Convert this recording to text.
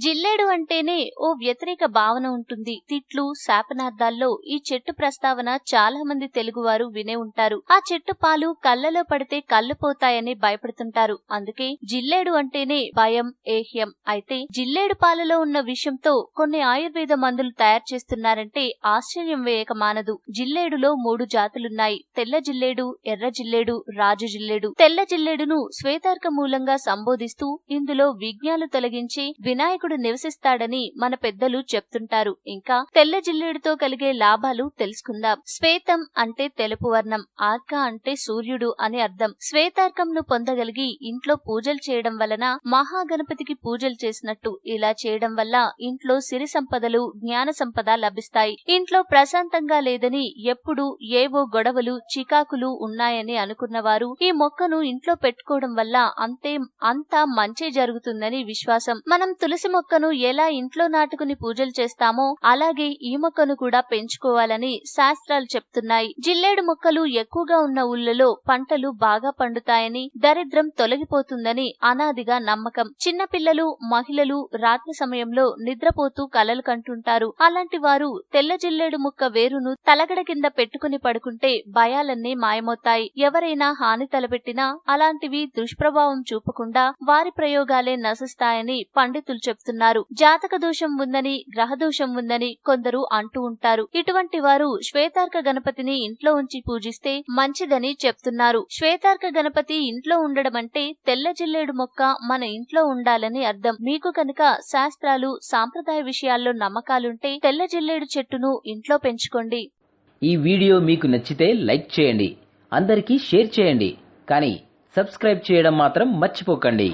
జిల్లేడు అంటేనే ఓ వ్యతిరేక భావన ఉంటుంది. తిట్లు, శాపనార్థాల్లో ఈ చెట్టు ప్రస్తావన చాలా మంది తెలుగువారు వినే ఉంటారు. ఆ చెట్టు పాలు కళ్ళలో పడితే కళ్ళు పోతాయని భయపడుతుంటారు. అందుకే జిల్లేడు అంటేనే భయం, ఏహ్యం. అయితే జిల్లేడు పాలలో ఉన్న విషంతో కొన్ని ఆయుర్వేద మందులు తయారు చేస్తున్నారంటే ఆశ్చర్యం వేయక మానదు. జిల్లేడులో 3 జాతులున్నాయి. తెల్ల జిల్లేడు, ఎర్ర జిల్లేడు, రాజు జిల్లేడు. తెల్ల జిల్లేడును శ్వేతార్క మూలంగా సంబోధిస్తూ ఇందులో విఘ్నాలు తొలగించి వినాయకుడు నివసిస్తాడని మన పెద్దలు చెప్తుంటారు. ఇంకా తెల్ల జిల్లేడుతో కలిగే లాభాలు తెలుసుకుందాం. శ్వేతం అంటే తెలుపు వర్ణం, ఆర్క అంటే సూర్యుడు అని అర్థం. శ్వేతార్కంను పొందగలిగి ఇంట్లో పూజలు చేయడం వలన మహాగణపతికి పూజలు చేసినట్టు. ఇలా చేయడం వల్ల ఇంట్లో సిరి సంపదలు, జ్ఞాన సంపద లభిస్తాయి. ఇంట్లో ప్రశాంతంగా లేదని ఎప్పుడు ఏవో గొడవలు, చికాకులు ఉన్నాయని అనుకున్నవారు ఈ మొక్కను ఇంట్లో పెట్టుకోవడం వల్ల అంతా మంచి జరుగుతుందని విశ్వాసం. మనం తులసి మొక్కను ఎలా ఇంట్లో నాటుకుని పూజలు చేస్తామో అలాగే ఈ మొక్కను కూడా పెంచుకోవాలని శాస్త్రాలు చెప్తున్నాయి. జిల్లేడు మొక్కలు ఎక్కువగా ఉన్న ఊళ్ళలో పంటలు బాగా పండుతాయని, దరిద్రం తొలగిపోతుందని అనాదిగా నమ్మకం. చిన్నపిల్లలు, మహిళలు రాత్రి సమయంలో నిద్రపోతూ కలలు కంటుంటారు. అలాంటి వారు తెల్ల జిల్లేడు మొక్క వేరును తలగడ కింద పెట్టుకుని పడుకుంటే భయాలన్నీ మాయమవుతాయి. ఎవరైనా హాని తలపెట్టినా అలాంటివి దుష్ప్రభావం చూపకుండా వారి ప్రయోగాలే నశిస్తాయని పండితులు చెప్తున్నారు. జాతక దోషం ఉందని, గ్రహ దోషం ఉందని కొందరు అంటూ ఉంటారు. ఇటువంటి వారు శ్వేతార్క గణపతిని ఇంట్లో ఉంచి పూజిస్తే మంచిదని చెప్తున్నారు. శ్వేతార్క గణపతి ఇంట్లో ఉండడం అంటే తెల్ల జిల్లేడు మొక్క మన ఇంట్లో ఉండాలని అర్థం. మీకు కనుక శాస్త్రాలు, సాంప్రదాయ విషయాల్లో నమ్మకాలుంటే తెల్ల జిల్లేడు చెట్టును ఇంట్లో పెంచుకోండి. ఈ వీడియో మీకు నచ్చితే లైక్ చేయండి, అందరికీ షేర్ చేయండి, కానీ సబ్స్క్రైబ్ చేయడం మాత్రం మర్చిపోకండి.